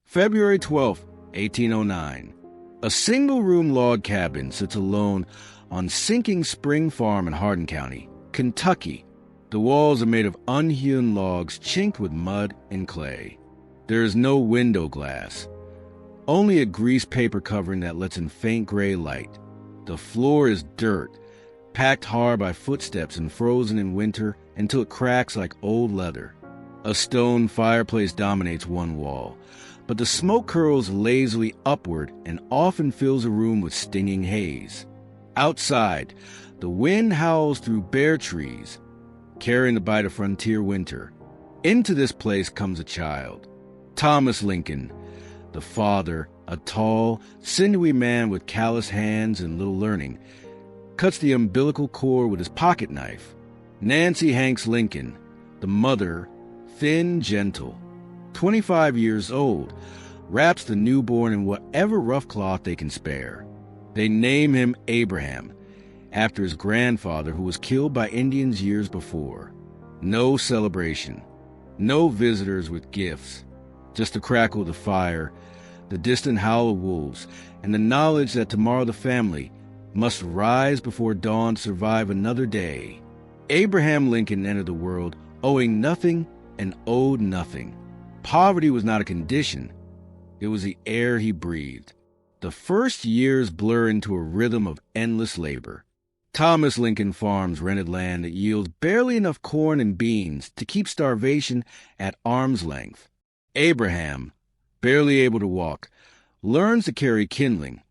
February 12th, 1809. A single-room log cabin sits alone on sinking Spring Farm in Hardin County, Kentucky. The walls are made of unhewn logs chinked with mud and clay. There is no window glass, only a greased paper covering that lets in faint gray light. The floor is dirt, packed hard by footsteps and frozen in winter until it cracks like old leather. A stone fireplace dominates one wall, but the smoke curls lazily upward and often fills a room with stinging haze. Outside, the wind howls through bare trees, carrying the bite of frontier winter. Into this place comes a child. Thomas Lincoln, the father, a tall, sinewy man with callous hands and little learning, cuts the umbilical cord with his pocket knife. Nancy Hanks Lincoln, the mother, thin, gentle, 25 years old, wraps the newborn in whatever rough cloth they can spare. They name him Abraham, after his grandfather who was killed by Indians years before. No celebration, no visitors with gifts, just the crackle of the fire, the distant howl of wolves, and the knowledge that tomorrow the family must rise before dawn to survive another day. Abraham Lincoln entered the world owing nothing and owed nothing. Poverty was not a condition. It was the air he breathed. The first years blur into a rhythm of endless labor. Thomas Lincoln farms rented land that yields barely enough corn and beans to keep starvation at arm's length. Abraham, barely able to walk, learns to carry kindling,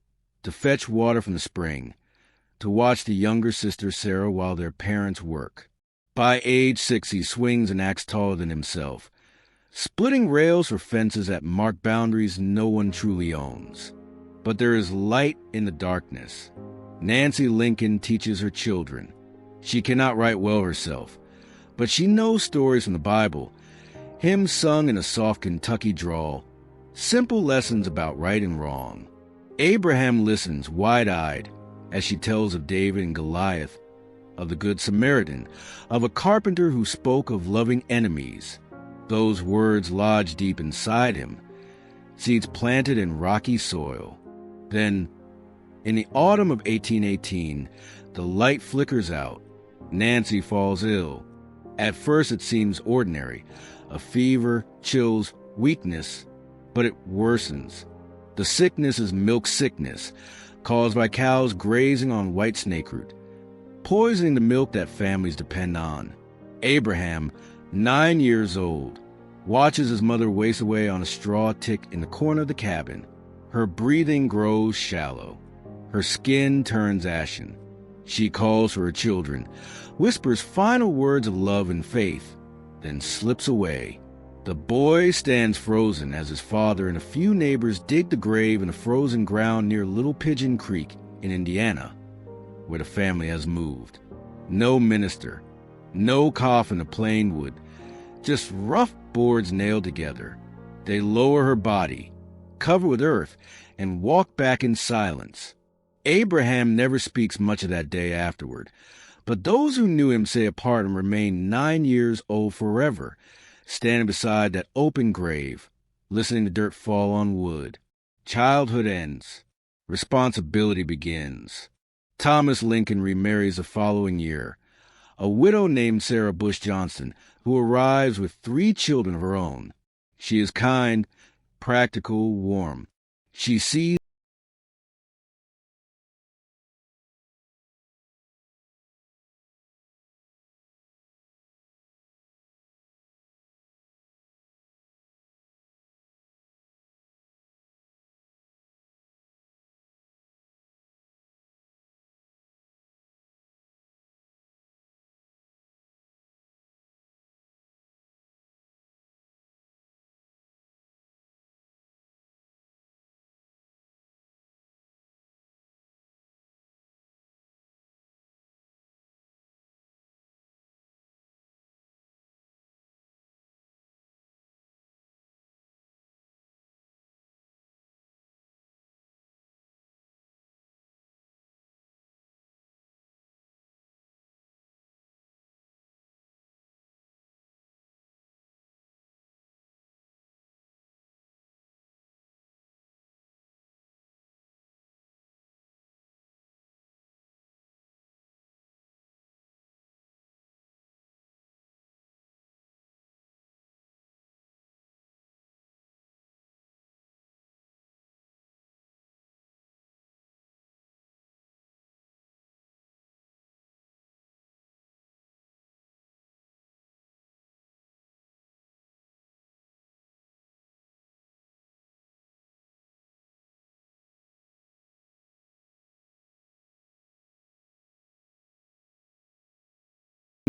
to fetch water from the spring, to watch the younger sister Sarah while their parents work. By age 6, he swings an axe taller than himself, splitting rails for fences that mark boundaries no one truly owns. But there is light in the darkness. Nancy Lincoln teaches her children. She cannot write well herself, but she knows stories from the Bible, hymns sung in a soft Kentucky drawl, simple lessons about right and wrong. Abraham listens wide-eyed as she tells of David and Goliath, of the Good Samaritan, of a carpenter who spoke of loving enemies. Those words lodge deep inside him, seeds planted in rocky soil. Then, in the autumn of 1818, the light flickers out. Nancy falls ill. At first it seems ordinary, a fever, chills, weakness, but it worsens. The sickness is milk sickness, caused by cows grazing on white snakeroot, poisoning the milk that families depend on. Abraham, 9 years old, watches his mother waste away on a straw tick in the corner of the cabin. Her breathing grows shallow. Her skin turns ashen. She calls for her children, whispers final words of love and faith, then slips away. The boy stands frozen as his father and a few neighbors dig the grave in the frozen ground near Little Pigeon Creek in Indiana, where the family has moved. No minister, no coffin of plain wood, just rough boards nailed together. They lower her body, cover with earth, and walk back in silence. Abraham never speaks much of that day afterward, but those who knew him say a part and remain 9 years old forever, standing beside that open grave, listening to dirt fall on wood. Childhood ends. Responsibility begins. Thomas Lincoln remarries the following year, a widow named Sarah Bush Johnston, who arrives with 3 children of her own. She is kind, practical, warm. She sees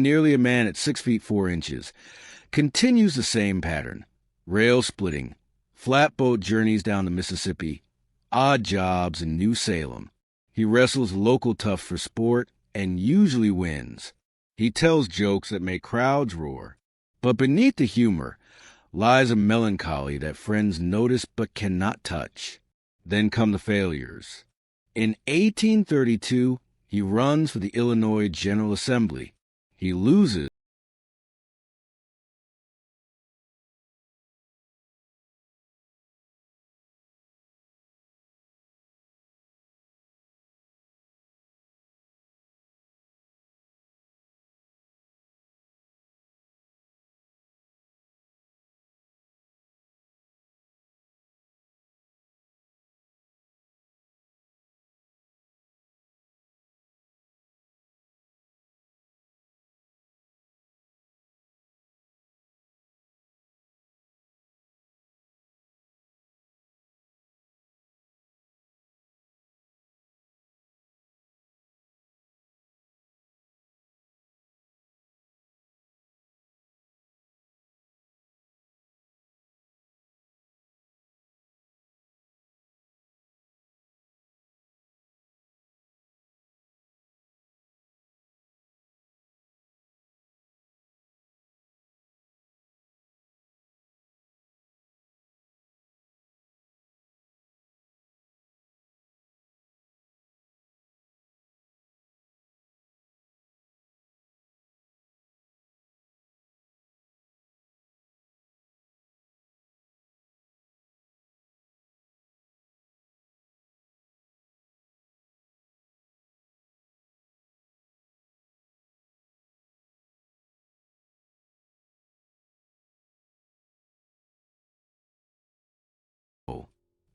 nearly a man at 6 feet 4 inches, continues the same pattern. Rail splitting, flatboat journeys down the Mississippi, odd jobs in New Salem. He wrestles local toughs for sport and usually wins. He tells jokes that make crowds roar. But beneath the humor lies a melancholy that friends notice but cannot touch. Then come the failures. In 1832, he runs for the Illinois General Assembly. He loses.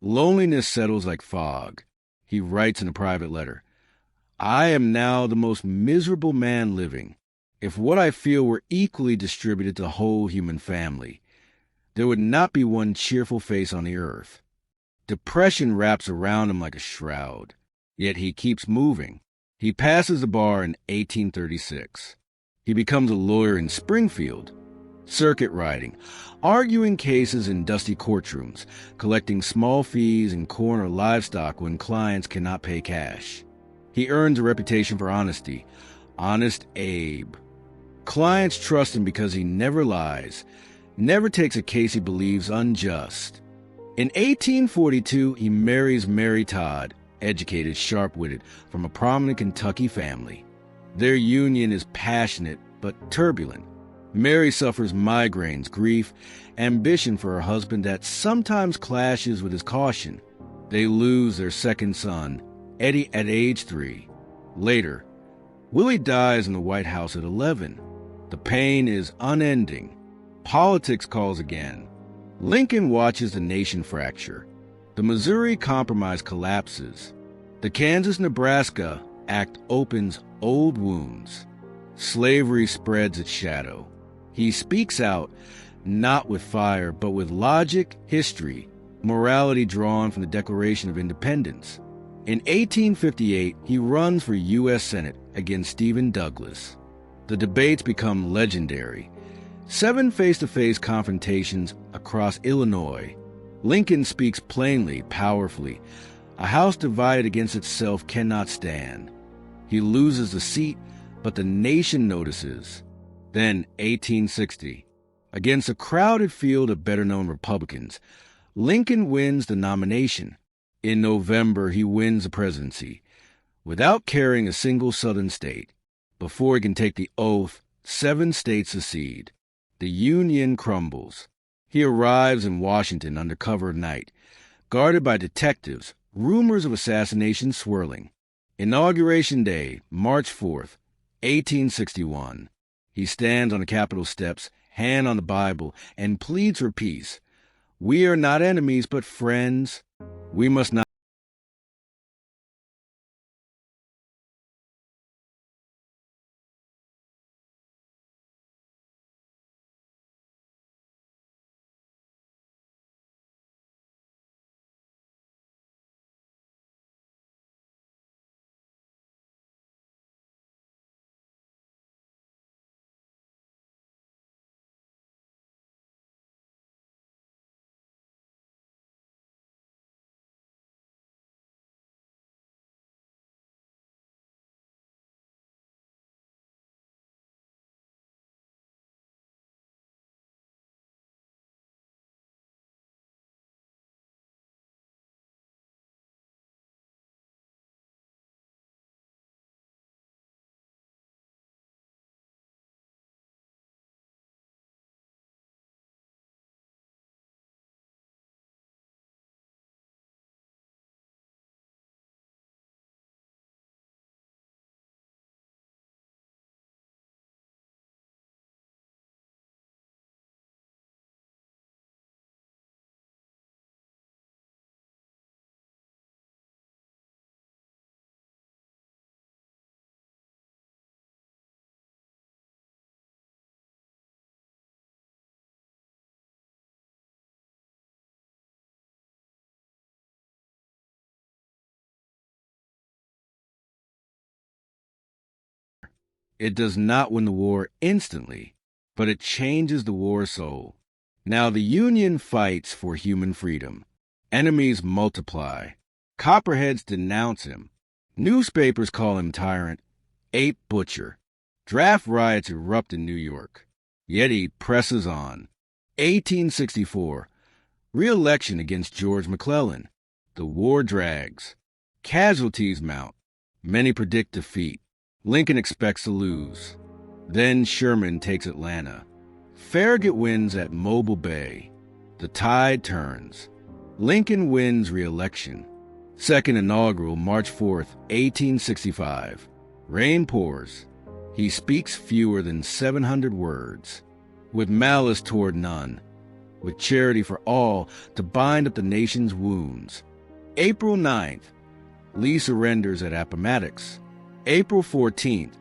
Loneliness settles like fog. He writes in a private letter, I am now the most miserable man living. If what I feel were equally distributed to the whole human family, there would not be one cheerful face on the earth. Depression wraps around him like a shroud, yet he keeps moving. He passes the bar in 1836. He becomes a lawyer in Springfield, circuit riding, arguing cases in dusty courtrooms, collecting small fees in corn or livestock when clients cannot pay cash. He earns a reputation for honesty, Honest Abe. Clients trust him because he never lies, never takes a case he believes unjust. In 1842, he marries Mary Todd, educated, sharp-witted, from a prominent Kentucky family. Their union is passionate but turbulent. Mary suffers migraines, grief, ambition for her husband that sometimes clashes with his caution. They lose their second son, Eddie, at age 3. Later, Willie dies in the White House at 11. The pain is unending. Politics calls again. Lincoln watches the nation fracture. The Missouri Compromise collapses. The Kansas-Nebraska Act opens old wounds. Slavery spreads its shadow. He speaks out, not with fire, but with logic, history, morality drawn from the Declaration of Independence. In 1858, he runs for U.S. Senate against Stephen Douglas. The debates become legendary. 7 face-to-face confrontations across Illinois. Lincoln speaks plainly, powerfully. A house divided against itself cannot stand. He loses the seat, but the nation notices. Then, 1860. Against a crowded field of better-known Republicans, Lincoln wins the nomination. In November, he wins the presidency, without carrying a single Southern state. Before he can take the oath, 7 states secede. The Union crumbles. He arrives in Washington under cover of night, guarded by detectives, rumors of assassination swirling. Inauguration Day, March 4th, 1861. He stands on the Capitol steps, hand on the Bible, and pleads for peace. We are not enemies, but friends. We must not It does not win the war instantly, but it changes the war soul. Now the Union fights for human freedom. Enemies multiply. Copperheads denounce him. Newspapers call him tyrant, ape butcher. Draft riots erupt in New York. Yet he presses on. 1864. Re-election against George McClellan. The war drags. Casualties mount. Many predict defeat. Lincoln expects to lose. Then Sherman takes Atlanta. Farragut wins at Mobile Bay. The tide turns. Lincoln wins re-election. Second inaugural, March 4th, 1865. Rain pours. He speaks fewer than 700 words. With malice toward none. With charity for all to bind up the nation's wounds. April 9th. Lee surrenders at Appomattox. April 14th.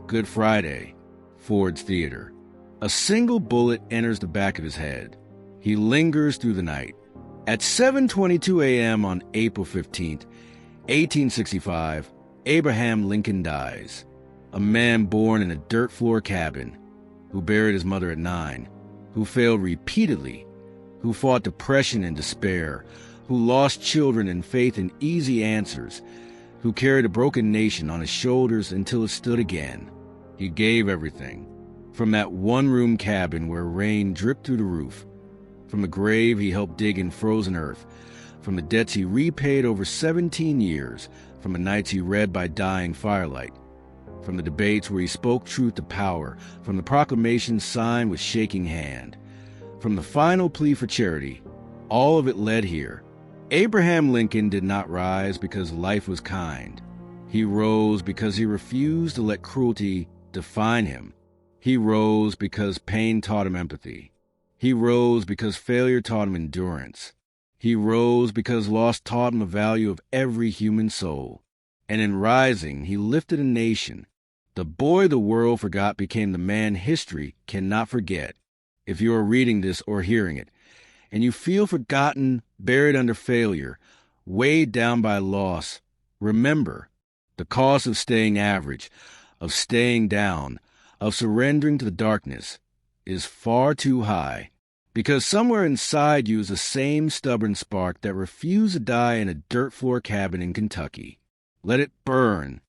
Good Friday. Ford's Theater. A single bullet enters the back of his head. He lingers through the night. At 7:22 a.m. on April 15th, 1865, Abraham Lincoln dies. A man born in a dirt floor cabin, who buried his mother at 9, who failed repeatedly, who fought depression and despair, who lost children and faith in easy answers, who carried a broken nation on his shoulders until it stood again. He gave everything. From that one-room cabin where rain dripped through the roof. From the grave he helped dig in frozen earth. From the debts he repaid over 17 years. From the nights he read by dying firelight. From the debates where he spoke truth to power. From the proclamations signed with shaking hand. From the final plea for charity. All of it led here. Abraham Lincoln did not rise because life was kind. He rose because he refused to let cruelty define him. He rose because pain taught him empathy. He rose because failure taught him endurance. He rose because loss taught him the value of every human soul. And in rising, he lifted a nation. The boy the world forgot became the man history cannot forget. If you are reading this or hearing it, and you feel forgotten, buried under failure, weighed down by loss, remember, the cost of staying average, of staying down, of surrendering to the darkness, is far too high, because somewhere inside you is the same stubborn spark that refused to die in a dirt floor cabin in Kentucky. Let it burn